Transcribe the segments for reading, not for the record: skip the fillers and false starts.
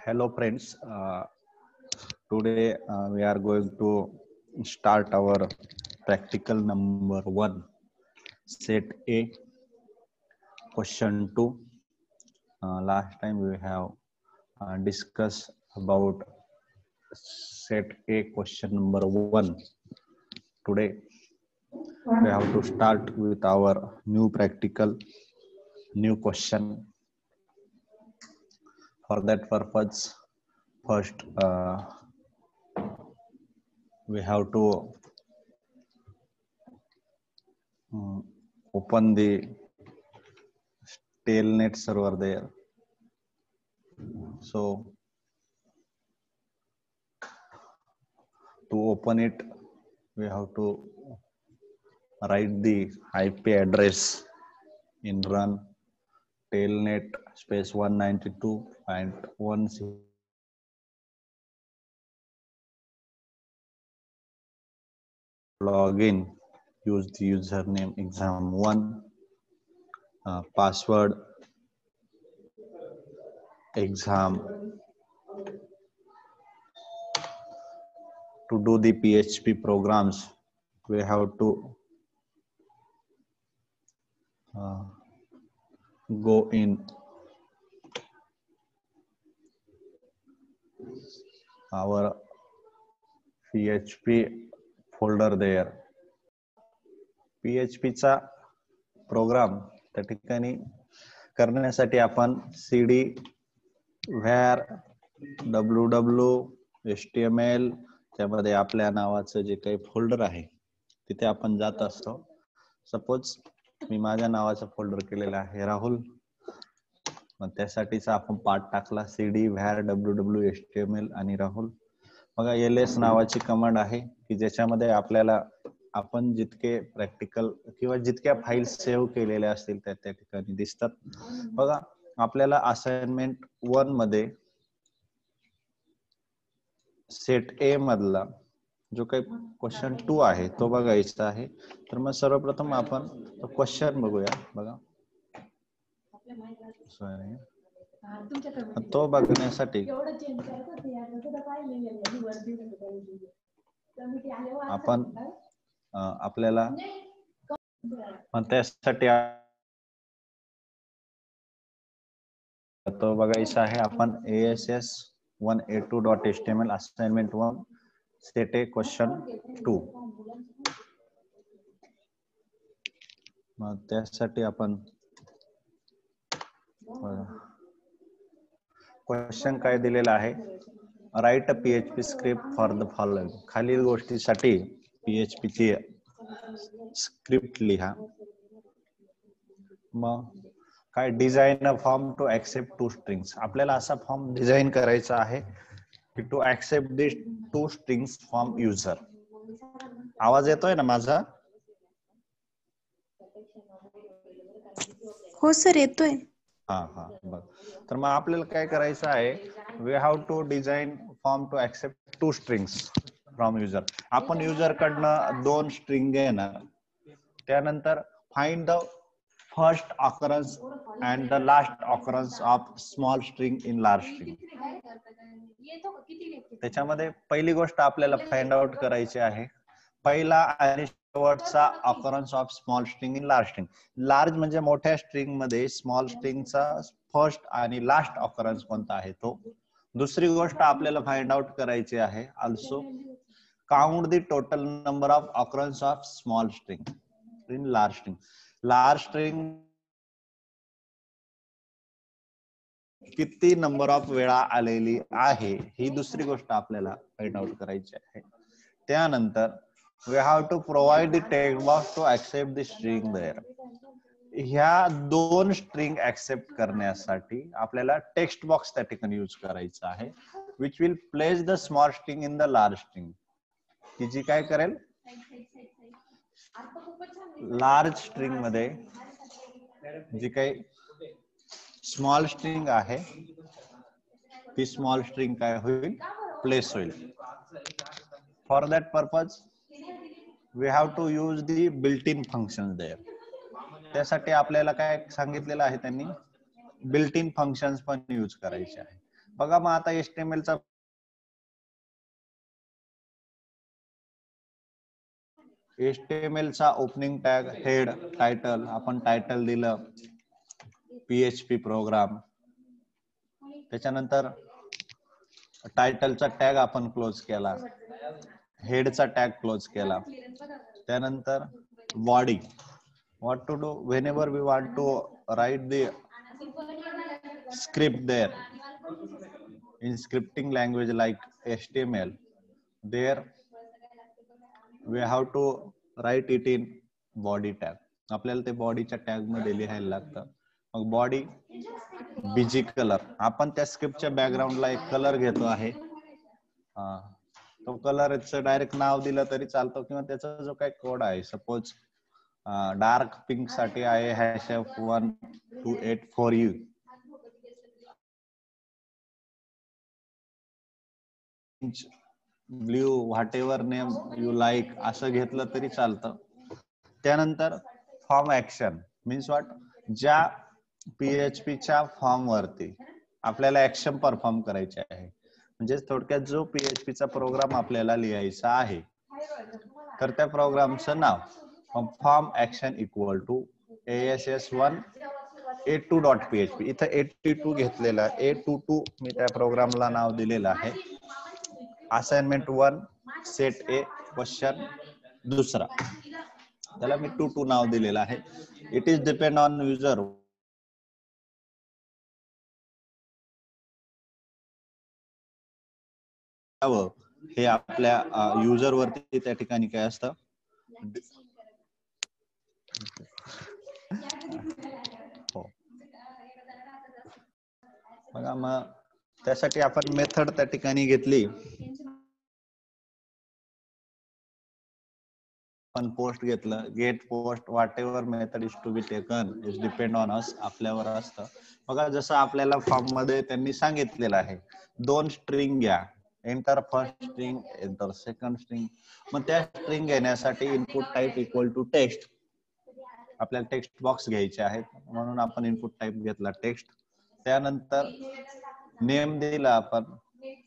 Hello friends, today we are going to start our practical number 1, set A, question 2. Last time we have discussed about set A, question number 1. Today we have to start with our new practical, new question. For that purpose, first we have to open the Tailnet server there. So to open it, we have to write the IP address in run Tailnet space 192.1. Login, use the username exam1, password exam. To do the PHP programs, we have to go in our PHP folder there. PHP चा programme त्या ठिकाणी करण्यासाठी आपण cd var www html त्यामध्ये आपल्या नावाचं जे काही फोल्डर आहे तिथे आपण जात असतो. सपोज मी माझ्या नावाचा फोल्डर केलेला आहे राहुल, मग त्यासाठीचा आपण पाठ टाकला cd var www html आणि राहुल. बघा ls नावाची कमांड आहे की ज्याच्यामध्ये आपल्याला आपण जितके प्रॅक्टिकल किंवा जितक्या फाइल्स सेव्ह केलेल्या असतील त्या ठिकाणी दिसतात. बघा आपल्याला असाइनमेंट 1 मध्ये सेट ए मधला जो काही क्वेश्चन 2 आहे तो बघायचा आहे. तर मग सर्वप्रथम आपण तो क्वेश्चन बघूया. बघा तो बघण्यासाठी आपण आपल्याला त्यासाठी तो बघायचा आहे. आपण ass1a2.html असाइनमेंट 1 सेट ए क्वेश्चन 2. मग त्यासाठी आपण क्वेश्चन काय दिलेला आहे, write a PHP script for the following. खालील गोष्टीसाठी PHP ची स्क्रिप्ट लिहा. मग काय, design a form to accept 2 strings. आपल्याला असा फॉर्म डिझाइन करायचा आहे की to accept this 2 strings from user. आवाज येतोय ना माझा? हो सर येतोय. हा बघ. तर मग आपल्याला काय करायचं आहे, we have to design form to accept 2 strings from user. आपण युजर कडनं 2 स्ट्रिंग घेणार. त्यानंतर find the first occurrence and the last occurrence of small string in large string. त्याच्यामध्ये पहिली गोष्ट आपल्याला फाइंड आउट करायची आहे, पहिला आणि शेवटचा occurrence of small string in large string. Large म्हणजे मोठ्या स्ट्रिंग मध्ये स्मॉल स्ट्रिंगचा फर्स्ट आणि लास्ट ऑकरन्स कोणता आहे तो. दुसरी गोष्ट आपल्याला फाइंड आउट करायची आहे, also count the total number of occurrence of small string in large string. Large string किती नंबर ऑफ वेळा आलेली आहे ही दुसरी गोष्ट आपल्याला फाइंड आउट करायची आहे. त्यानंतर we have to provide the text box to accept the string there. ह्या 2 स्ट्रिंग ऍक्सेप्ट करण्यासाठी आपल्याला टेक्स्ट बॉक्स त्या ठिकाणी यूज करायचा आहे, which will place the small string in the large string. की जी काय करेल, लार्ज स्ट्रिंग मध्ये जी काही स्मॉल स्ट्रिंग आहे ती स्मॉल स्ट्रिंग काय होईल, प्लेस होईल. For that purpose we have to use the built-in functions there. त्यासाठी आपल्याला काय सांगितलेलं आहे त्यांनी, बिल्ट इन फंक्शन्स पण यूज करायचे आहे. बघा मग आता HTML चा HTML चा ओपनिंग टॅग, हेड, टायटल, आपण टायटल दिलं PHP प्रोग्राम, त्याच्यानंतर टायटलचा टॅग आपण क्लोज केला, हेडचा टॅग क्लोज केला, त्यानंतर body, what to do whenever we want to write the script there in scripting language like HTML, there we have to write it in body tag. आपल्याला ते बॉडीच्या tag मध्ये लिहायला लागतं. मग बॉडी बीजी कलर, आपण त्या स्क्रिप्टच्या बॅकग्राऊंडला एक कलर घेतो आहे, तो कलरचं डायरेक्ट नाव दिलं तरी चालतं, किंवा त्याचा जो काही कोड आहे, सपोज डार्क पिंक साठी आहे #1284U, blue, what ever name you like असं घेतलं तरी चालतं. त्यानंतर फॉर्म ऍक्शन मीन्स व्हॉट, ज्या PHPच्या फॉर्म वरती आपल्याला ऍक्शन परफॉर्म करायचे आहे, म्हणजे थोडक्यात जो PHPचा प्रोग्राम आपल्याला लिहायचा आहे तर त्या प्रोग्रामचं नाव, form action equal to ASS1 A2.php, इथं 82 घेतलेला, A22 मी त्या प्रोग्रामला नाव दिलेलं आहे. असाइनमेंट 1 सेट ए क्वेश्चन दुसरा, त्याला मी 22 नाव दिलेलं आहे. It is depend on user, हे आपल्या युजर वरती त्या ठिकाणी काय असतं. बघा मग त्यासाठी आपण मेथड त्या ठिकाणी घेतली, आपण पोस्ट घेतलं, get post, whatever method is to be taken is depend on us, आपल्यावर असतं. बघा जसं आपल्याला फॉर्म मध्ये त्यांनी सांगितलेलं आहे 2 स्ट्रिंग घ्या, enter first string, enter second string. मग त्या स्ट्रिंग घेण्यासाठी input type equal to text, आपल्याला टेक्स्ट बॉक्स घ्यायचे आहेत म्हणून आपण इनपुट टाइप घेतला टेक्स्ट. त्यानंतर नेम दिला आपण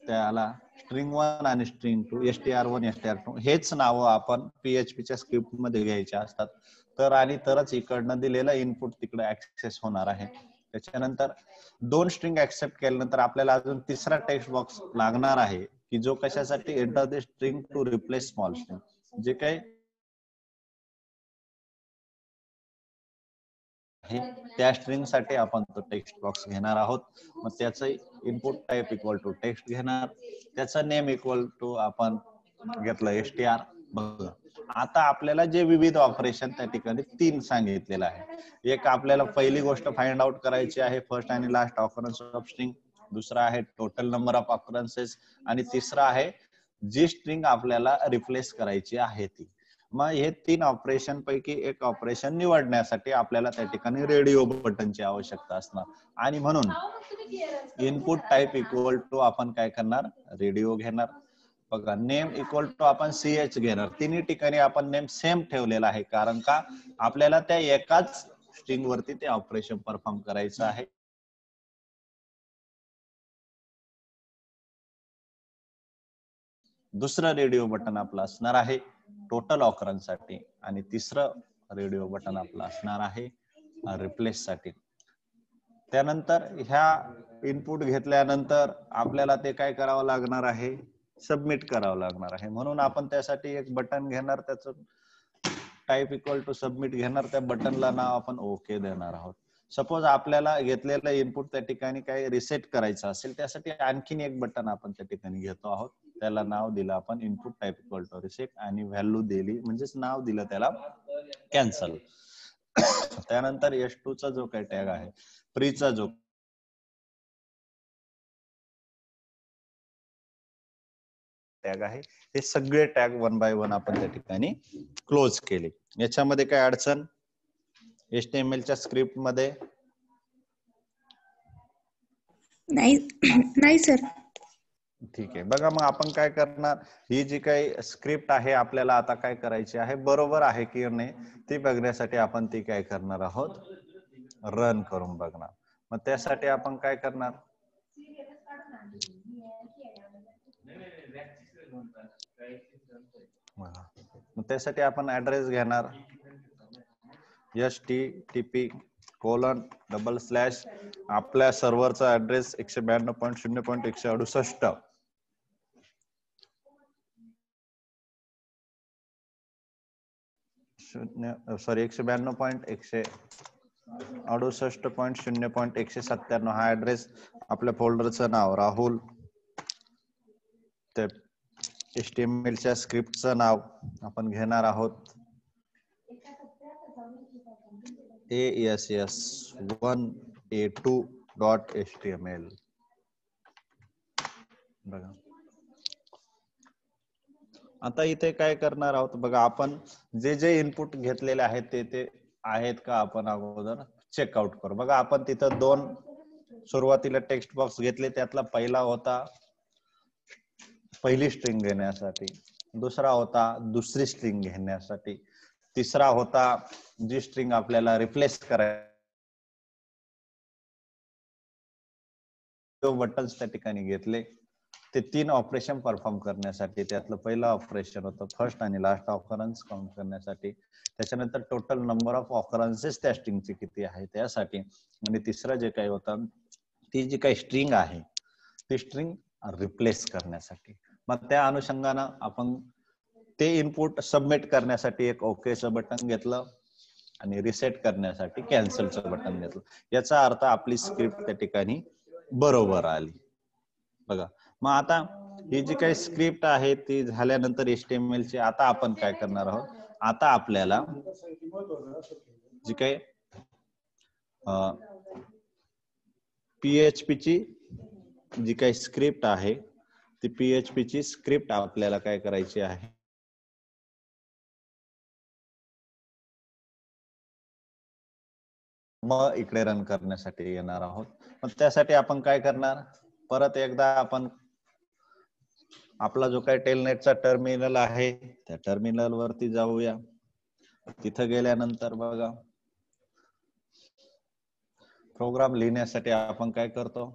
त्याला string1 आणि string2, str1 str2 हेच नाव आपण PHPच्या स्क्रिप्ट मध्ये घ्यायचे असतात, तर आणि तरच इकडनं दिलेला इनपुट तिकडे ऍक्सेस होणार आहे. त्याच्यानंतर 2 स्ट्रिंग ऍक्सेप्ट केल्यानंतर आपल्याला अजून तिसरा टेक्स्ट बॉक्स लागणार आहे, की जो कशासाठी, enter the string to replace small string, जे काही त्या स्ट्रिंग साठी आपण तो टेक्स्ट बॉक्स घेणार आहोत. मग त्याचं input type equal to text घेणार, त्याचा नेम इक्वल टू आपण घेतलं str. बघा आता आपल्याला जे विविध ऑपरेशन त्या ठिकाणी 3 सांगितलेलं आहे. एक आपल्याला पहिली गोष्ट फाइंड आउट करायची आहे फर्स्ट आणि लास्ट ऑकरन्स ऑफ स्ट्रिंग, दुसरा आहे टोटल नंबर ऑफ ऑकरन्सेस, आणि तिसरा आहे जी स्ट्रिंग आपल्याला रिप्लेस करायची आहे ती. मग हे 3 ऑपरेशन पैकी एक ऑपरेशन निवडण्यासाठी आपल्याला त्या ठिकाणी रेडिओ बटनची आवश्यकता असणार, आणि म्हणून इनपुट टाइप इक्वल टू आपण काय करणार, रेडिओ घेणार. बघा नेम इक्वल टू आपण CH घेणार, तिन्ही ठिकाणी आपण नेम सेम ठेवलेला आहे, कारण का आपल्याला त्या एकाच स्ट्रिंग वरती ते ऑपरेशन परफॉर्म करायचं आहे. दुसरं रेडिओ बटन आपलं असणार आहे टोटल ऑकरन्स साठी, आणि तिसरं रेडिओ बटन आपलं असणार आहे रिप्लेस साठी. त्यानंतर ह्या इनपुट घेतल्यानंतर आपल्याला ते काय करावं लागणार आहे, सबमिट करावं लागणार आहे. म्हणून आपण त्यासाठी एक बटन घेणार, त्याचं टाइप इक्वल टू सबमिट घेणार, त्या बटनला नाव आपण ओके देणार आहोत. सपोज आपल्याला घेतलेलं इनपुट त्या ठिकाणी काही रिसेट करायचं असेल, त्यासाठी आणखीन एक बटन आपण त्या ठिकाणी घेतो आहोत, त्याला नाव दिलं आपण input type equal to reset, आणि व्हॅल्यू दिली म्हणजेच नाव दिलं त्याला कॅन्सल. त्यानंतर S2 चा जो काही टॅग आहे, प्रीचा जो टॅग आहे, हे सगळे टॅग 1 बाय 1 आपण त्या ठिकाणी क्लोज केले. याच्यामध्ये काय अडचण HTML च्या स्क्रिप्ट मध्ये नाही सर. ठीक आहे. बघा मग आपण काय करणार, ही जी काही स्क्रिप्ट आहे आपल्याला आता काय करायची आहे, बरोबर आहे की नाही ती बघण्यासाठी आपण ती काय करणार आहोत, रन करून बघणार. मग त्यासाठी आपण काय करणार, मग त्यासाठी आपण ऍड्रेस घेणार http:// आपल्या सर्व्हरचा ऍड्रेस 192.0.168 192.168.0.197 हा ऍड्रेस, आपल्या फोल्डरचं नाव राहुल, ते HTML च्या स्क्रिप्टचं नाव आपण घेणार आहोत ASS1A2.html. बघा आता इथे काय करणार आहोत बघा, आपण जे जे इनपुट घेतलेले आहेत ते आहेत का आपण अगोदर चेकआउट करू. बघा आपण तिथं दोन सुरुवातीला टेक्स्ट बॉक्स घेतले, त्यातला पहिला होता पहिली स्ट्रिंग घेण्यासाठी, दुसरा होता दुसरी स्ट्रिंग घेण्यासाठी, तिसरा होता जी स्ट्रिंग आपल्याला रिप्लेस करायचं बटन्स त्या ठिकाणी घेतले, ते 3 ऑपरेशन परफॉर्म करण्यासाठी. त्यातलं पहिलं ऑपरेशन होतं फर्स्ट आणि लास्ट ऑकरन्स काउंट करण्यासाठी, त्याच्यानंतर टोटल नंबर ऑफ ऑकरन्सेस त्या स्ट्रिंगचे किती आहे त्यासाठी, आणि तिसरं जे काही होतं ती जी काही स्ट्रिंग आहे ती स्ट्रिंग रिप्लेस करण्यासाठी. मग त्या अनुषंगानं आपण ते इनपुट सबमिट करण्यासाठी एक ओकेचं बटन घेतलं आणि रिसेट करण्यासाठी कॅन्सलचं बटन घेतलं. याचा अर्थ आपली स्क्रिप्ट त्या ठिकाणी बरोबर आली. बघा मग आता ही जी काही स्क्रिप्ट आहे ती झाल्यानंतर HTML ची आता आपण काय करणार आहोत, आता आपल्याला जी काही PHP ची जी काही स्क्रिप्ट आहे ती PHP ची स्क्रिप्ट आपल्याला काय करायची आहे, मग इकडे रन करण्यासाठी येणार आहोत. मग त्यासाठी आपण काय करणार, परत एकदा आपण आपला जो काही टेलनेटचा टर्मिनल आहे त्या टर्मिनल वरती जाऊया. तिथं गेल्यानंतर बघा प्रोग्राम लिहिण्यासाठी आपण काय करतो,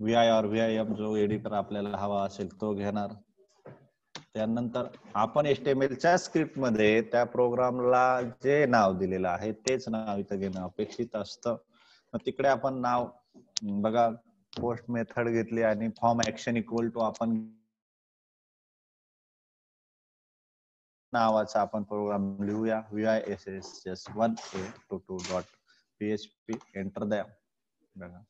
VI और VIM जो एडिटर आपल्याला हवा असेल तो घेणार. त्यानंतर आपण HTML च्या स्क्रिप्ट मध्ये त्या प्रोग्रामला जे नाव दिलेलं आहे तेच नाव इथं घेणं अपेक्षित असतं. मग तिकडे आपण नाव बघा पोस्ट मेथड घेतली आणि फॉर्म ऍक्शन इक्वल टू आपण नावाचा आपण प्रोग्राम लिहूया VISS1A22.php, एंटर द्या. बघा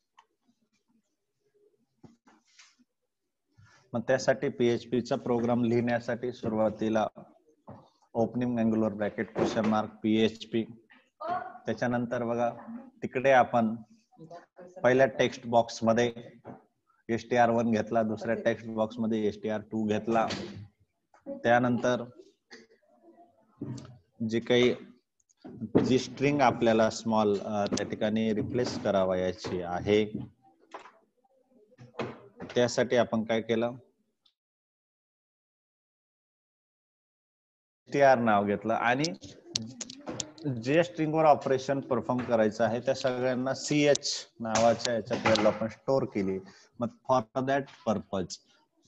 मग त्यासाठी PHP चा प्रोग्राम लिहिण्यासाठी सुरुवातीला opening angular bracket question mark PHP, त्याच्यानंतर बघा तिकडे आपण पहिल्या टेक्स्ट बॉक्स मध्ये str1 घेतला, दुसऱ्या टेक्स्ट बॉक्स मध्ये str2 घेतला, त्यानंतर जी काही जी स्ट्रिंग आपल्याला स्मॉल त्या ठिकाणी रिप्लेस करावयाची आहे त्यासाठी आपण काय केलं, str नाव घेतलं आणि जे स्ट्रिंगवर ऑपरेशन परफॉर्म करायचं आहे त्या सगळ्यांना CH नावाच्या याच्यात आपण स्टोअर केली. मग for that purpose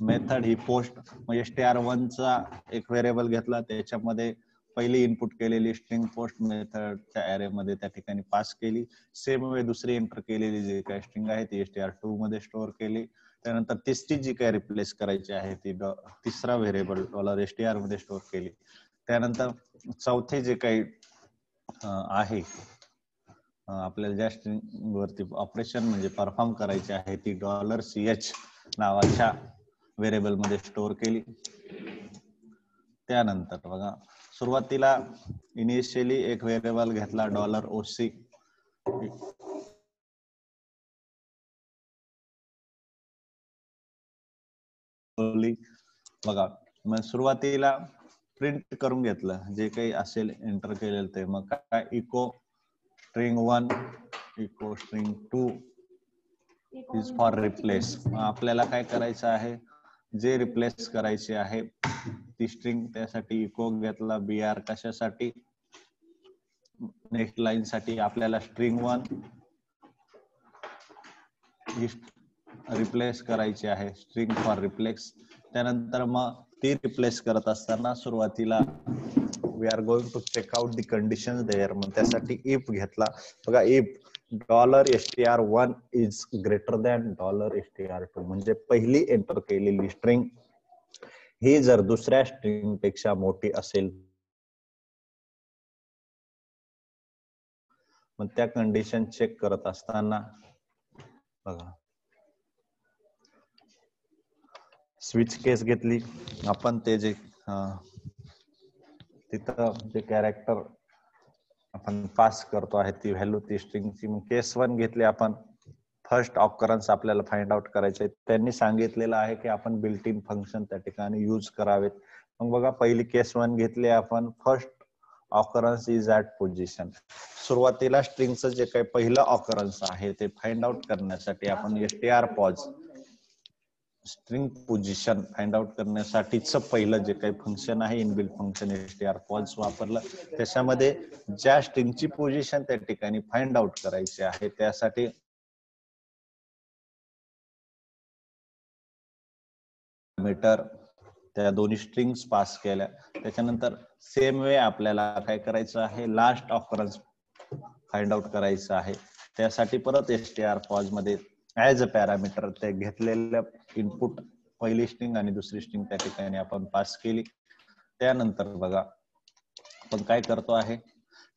method he post म्हणजे str1 चा एक व्हेरिएबल घेतला, त्याच्यामध्ये पहिली इनपुट केलेली स्ट्रिंग पोस्ट मेथडच्या ऍरे मध्ये त्या ठिकाणी पास केली. सेम वे दुसरी एंटर केलेली जी काही स्ट्रिंग आहे ती str2 मध्ये स्टोअर केली. त्यानंतर तिसरी जी काही रिप्लेस करायची आहे ती तिसरा व्हेरिएबल $str मध्ये स्टोअर केली. त्यानंतर चौथे जे काही आहे आपल्याला ज्या स्ट्रिंग वरती ऑपरेशन म्हणजे परफॉर्म करायचे आहे ती $ch नावाच्या व्हेरिएबल मध्ये स्टोअर केली. त्यानंतर बघा सुरुवातीला इनिशियली एक व्हेरिएबल घेतला $OC, बघा मग सुरुवातीला प्रिंट करून घेतलं जे काही असेल एंटर केलेलं ते. मग काय echo string 1 echo string 2 is for replace. आपल्याला काय करायचं आहे जे रिप्लेस करायची आहे ती स्ट्रिंग, त्यासाठी इको घेतला BR. कशासाठी? नेक्स्ट लाईन साठी आपल्याला स्ट्रिंग 1 रिप्लेस करायची आहे, स्ट्रिंग फॉर रिप्लेस. त्यानंतर मग ती रिप्लेस करत असताना सुरुवातीला we are going to check out the condition there. मग त्यासाठी इफ घेतला बघा, if $str1 is greater than $str2, म्हणजे पहिली एंटर केलेली स्ट्रिंग ही जर दुसऱ्या स्ट्रिंग पेक्षा मोठी असेल मग त्या कंडिशन चेक करत असताना बघा स्विच केस घेतली आपण, ते जे तिथं जे कॅरेक्टर आपण पास करतो आहे ती व्हॅल्यू ती स्ट्रिंगची. मग केस 1 घेतली आपण, फर्स्ट ऑकरन्स आपल्याला फाइंड आउट करायचे. त्यांनी सांगितलेलं आहे की आपण बिल्ट इन फंक्शन त्या ठिकाणी यूज करावेत. मग बघा पहिली केस 1 घेतली आपण, first occurrence is at position. सुरुवातीला स्ट्रिंगचं जे काही पहिलं ऑकरन्स आहे ते फाइंड आउट करण्यासाठी आपण str pause string position find out करण्यासाठीच पहिलं जे काही फंक्शन आहे इनबिल्ट फंक्शन str पॉज वापरलं. त्याच्यामध्ये ज्या स्ट्रिंगची पोझिशन त्या ठिकाणी फाइंड आउट करायची आहे त्यासाठी मीटर त्या दोन्ही स्ट्रिंग्स पास केल्या. त्याच्यानंतर सेम वे आपल्याला काय करायचं आहे, लास्ट ऑकरन्स फाइंड आउट करायचं आहे. त्यासाठी परत str पॉज मध्ये ऍज अ पॅरामीटर ते घेतलेलं इनपुट पहिली स्ट्रिंग आणि दुसरी स्ट्रिंग त्या ठिकाणी आपण पास केली. त्यानंतर बघा आपण काय करतो आहे,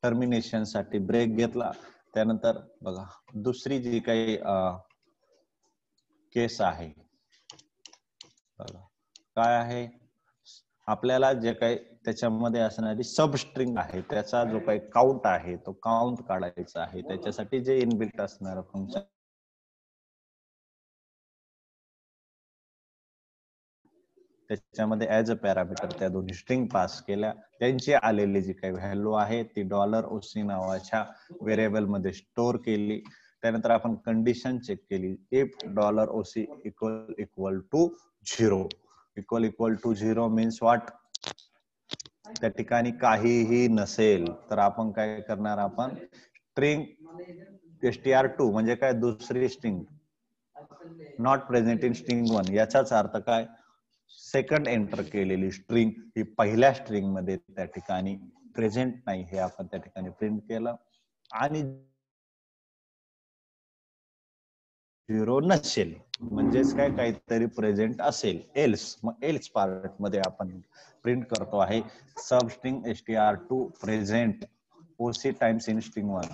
टर्मिनेशन साठी ब्रेक घेतला. त्यानंतर बघा दुसरी जी काही केस आहे बघा काय आहे, आपल्याला जे काही त्याच्यामध्ये असणारी सब स्ट्रिंग आहे त्याचा जो काही काउंट आहे तो काउंट काढायचा आहे. त्याच्यासाठी जे इनबिल्ट असणार फंक्शन त्याच्यामध्ये ऍज अ पॅरामीटर त्या दोन्ही स्ट्रिंग पास केल्या. त्यांची आलेली जी काही व्हॅल्यू आहे ती $OC नावाच्या व्हेरिएबल मध्ये स्टोअर केली. त्यानंतर आपण कंडिशन चेक केली, if $OC equal to 0 equal to 0 means what, त्या ठिकाणी काहीही नसेल तर आपण काय करणार, आपण स्ट्रिंग str2 म्हणजे काय, दुसरी string not present in string 1, याचाच अर्थ काय, सेकंड एंटर केलेली स्ट्रिंग ही पहिल्या स्ट्रिंग मध्ये त्या ठिकाणी प्रेझेंट नाही हे आपण त्या ठिकाणी प्रिंट केलं. आणि 0 नसेल म्हणजेच काय, काहीतरी प्रेझेंट असेल, एल्स. मग एल्स पार्ट मध्ये आपण प्रिंट करतो आहे सब string str2 present OC times in string 1.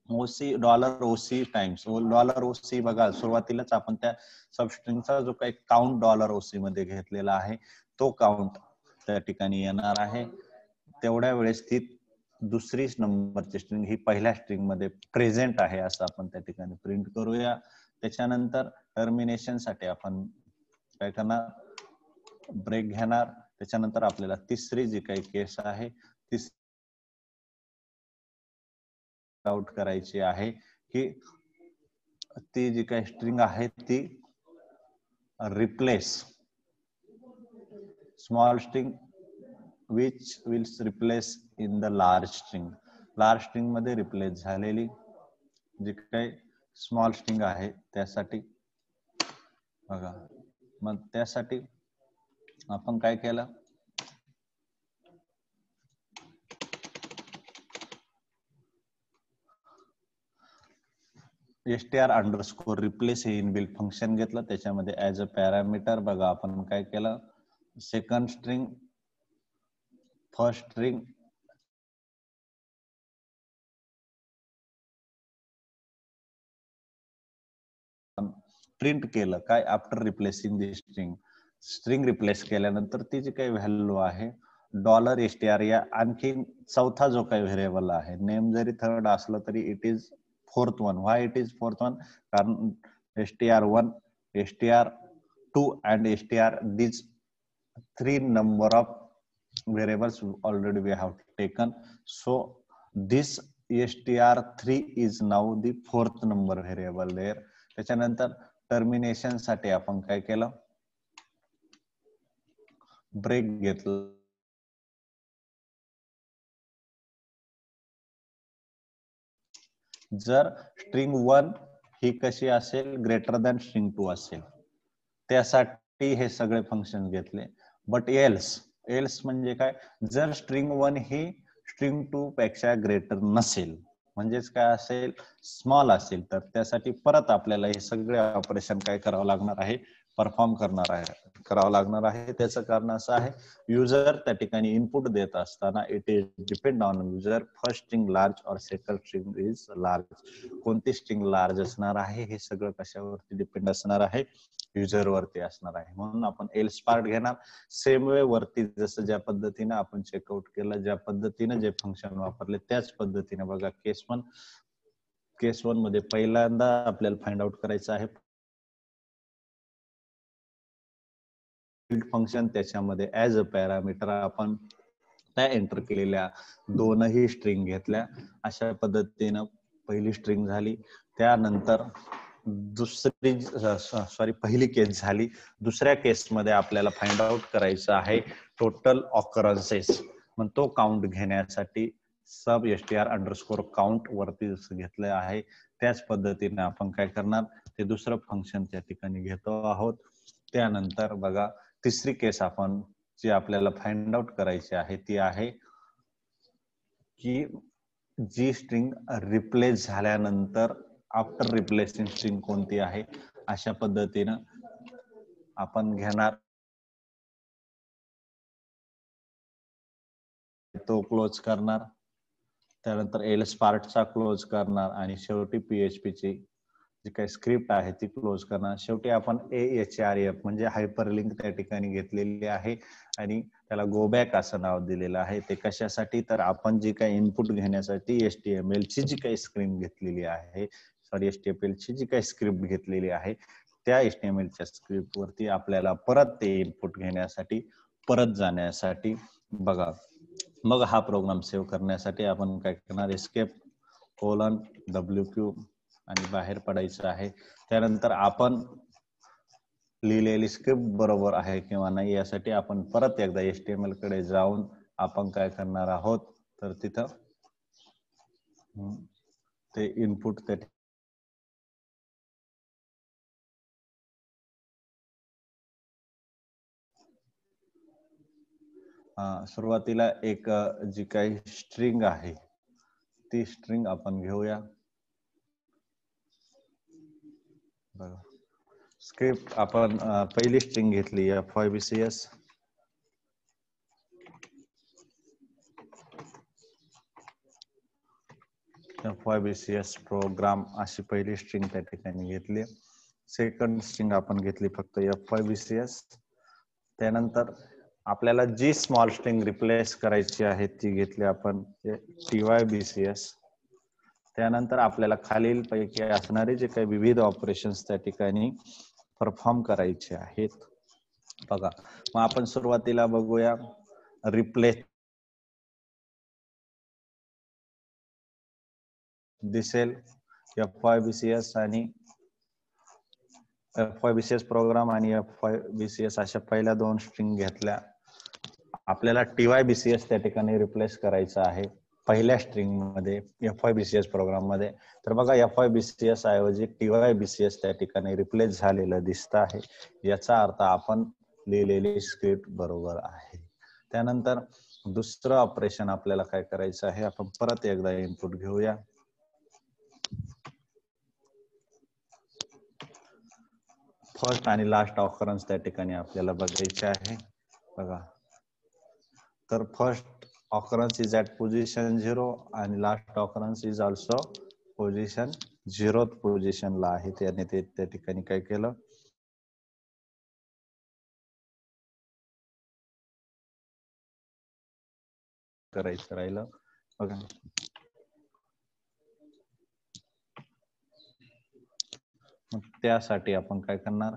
$OC times $OC बघा सुरुवातीलाच आपण त्या सबस्ट्रिंगचा जो काही काउंट $OC मध्ये घेतलेला आहे तो काउंट त्या ठिकाणी येणार आहे. तेवढ्या वेळेस ती दुसरी नंबरची स्ट्रिंग ही पहिल्या स्ट्रिंग मध्ये प्रेझेंट आहे असं आपण त्या ठिकाणी प्रिंट करूया. त्याच्यानंतर टर्मिनेशन साठी आपण काय करणार, ब्रेक घेणार. त्याच्यानंतर आपल्याला तिसरी जी काही केस आहे ती आउट करायची आहे की ती जी काही स्ट्रिंग आहे ती replace small string which will replace in the large string. Large string मध्ये रिप्लेस झालेली जी काही स्मॉल स्ट्रिंग आहे त्यासाठी बघा. मग त्यासाठी आपण काय केलं, str अंडरस्कोर रिप्लेस हे इनबिल्ट फंक्शन घेतलं. त्याच्यामध्ये ऍज अ पॅरामीटर बघा आपण काय केलं, second string first string print केलं काय, आफ्टर रिप्लेसिंग दी स्ट्रिंग रिप्लेस केल्यानंतर ती जी काही व्हॅल्यू आहे $str या आणखी चौथा जो काही व्हेरिएबल आहे, नेम जरी थर्ड असलं तरी it is fourth one. Why it is fourth one, कारण str1 str2 and str, these three number of variables already we have taken, so this str3 is now the fourth number variable there. त्याच्यानंतर termination साठी आपण काय केलं, break घेतला, जर string 1 ही कशी असेल, ग्रेटर दॅन स्ट्रिंग 2 असेल, त्यासाठी हे सगळे फंक्शन घेतले. बट एल्स म्हणजे काय, जर स्ट्रिंग 1 ही स्ट्रिंग 2 पेक्षा ग्रेटर नसेल, म्हणजेच काय असेल, स्मॉल असेल, तर त्यासाठी परत आपल्याला हे सगळे ऑपरेशन काय करावं लागणार आहे, परफॉर्म करावं लागणार आहे. त्याचं कारण असं आहे, युजर त्या ठिकाणी इनपुट देत असताना it is depend on user, first string large और सेकंड स्ट्रिंग इज लार्ज. कोणती स्ट्रिंग लार्ज असणार आहे हे सगळं कशावरती डिपेंड असणार आहे, युजर वरती असणार आहे. म्हणून आपण एल्स पार्ट घेणार. सेम वे वरती जसं ज्या पद्धतीने आपण चेकआउट केलं, ज्या पद्धतीने जे फंक्शन वापरले त्याच पद्धतीने बघा, केस वन मध्ये पहिल्यांदा आपल्याला फाइंड आउट करायचं आहे फंक्शन, त्याच्यामध्ये ऍज अ पॅरामीटर आपण त्या एंटर केलेल्या दोनही स्ट्रिंग घेतल्या. अशा पद्धतीनं पहिली स्ट्रिंग झाली. त्यानंतर पहिली केस झाली. दुसऱ्या केसमध्ये आपल्याला फाइंड आउट करायचं आहे टोटल ऑकरन्सेस. मग तो काउंट घेण्यासाठी सब str_ काउंट वरती घेतलं आहे, त्याच पद्धतीने आपण काय करणार, ते दुसरं फंक्शन त्या ठिकाणी घेतो आहोत. त्यानंतर बघा, तिसरी केस आपण जी आपल्याला फाइंड आउट करायची आहे ती आहे की जी स्ट्रिंग रिप्लेस झाल्यानंतर आफ्टर रिप्लेसिंग स्ट्रिंग कोणती आहे. अशा पद्धतीनं आपण घेणार, तो क्लोज करणार, त्यानंतर एल्स पार्टचा क्लोज करणार आणि शेवटी PHP ची जी काही स्क्रिप्ट आहे ती क्लोज करणार. शेवटी आपण AHRF म्हणजे हायपरलिंक त्या ठिकाणी घेतलेली आहे आणि त्याला गो बॅक असं नाव दिलेलं आहे. ते कशासाठी, तर आपण जी काही इनपुट घेण्यासाठी HTML ची जी काही स्क्रीन घेतलेली आहे, HTML ची जी काही स्क्रिप्ट घेतलेली आहे, त्या HTML च्या स्क्रिप्ट वरती आपल्याला परत ते इनपुट घेण्यासाठी परत जाण्यासाठी बघा, मग हा प्रोग्राम सेव्ह करण्यासाठी आपण काय करणार, escape:\WQ आणि बाहेर पडायचं आहे. त्यानंतर आपण लिहिलेली स्क्रिप्ट बरोबर आहे किंवा नाही यासाठी आपण परत एकदा HTML कडे जाऊन आपण काय करणार आहोत, तर तिथं ते इनपुट सुरुवातीला एक जी काही स्ट्रिंग आहे ती स्ट्रिंग आपण घेऊया. बघा, स्क्रिप्ट आपण पहिली स्ट्रिंग घेतली FYBCS. FYBCS प्रोग्राम अशी पहिली स्ट्रिंग त्या ठिकाणी घेतली. सेकंड स्ट्रिंग आपण घेतली फक्त FYBCS. त्यानंतर आपल्याला जी स्मॉल स्ट्रिंग रिप्लेस करायची आहे ती घेतली आपण TYBCS. त्यानंतर आपल्याला खालील पैकी असणारे जे काही विविध ऑपरेशन्स त्या ठिकाणी परफॉर्म करायचे आहेत. बघा, मग आपण सुरुवातीला बघूया रिप्लेस दिसेल FYBCS आणि FYBCS प्रोग्राम आणि FYBCS अशा पहिल्या दोन स्ट्रिंग घेतल्या. आपल्याला TYBCS त्या ठिकाणी रिप्लेस करायचं आहे पहिल्या स्ट्रिंग मध्ये FYBCS प्रोग्राम मध्ये. तर बघा, FYBCS ऐवजी TYBCS त्या ठिकाणी रिप्लेस झालेलं दिसत आहे. याचा अर्थ आपण लिहिलेली स्क्रिप्ट बरोबर आहे. त्यानंतर दुसरं ऑपरेशन आपल्याला काय करायचं आहे, आपण परत एकदा इनपुट घेऊया. फर्स्ट आणि लास्ट ऑकरन्स त्या ठिकाणी आपल्याला बघायचे आहे. बघा, तर first occurrence is at position 0 आणि last occurrence is also position 0 पोझिशनला आहे. त्याने ते त्या ठिकाणी काय केलं, करायचं राहिलं. बघा, त्यासाठी आपण काय करणार,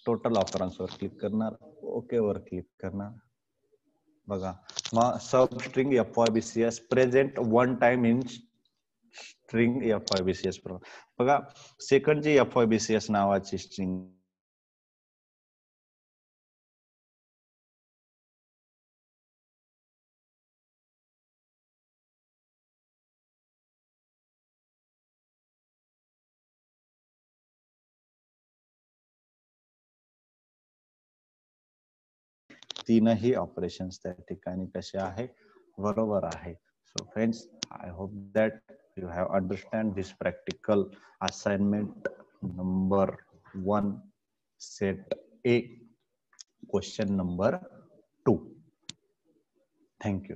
टोटल ऑकरन्स वर क्लिक करणार, ओके वर क्लिक करणार. बघा, मग सब string FYBCS present one time in string FYBCS बघा, सेकंड जी FYBCS नावाची स्ट्रिंग तीनही ऑपरेशन्स त्या ठिकाणी कसे आहे, बरोबर आहे. So friends, I hope that you have understand this practical assignment number 1 set A question number 2. Thank you.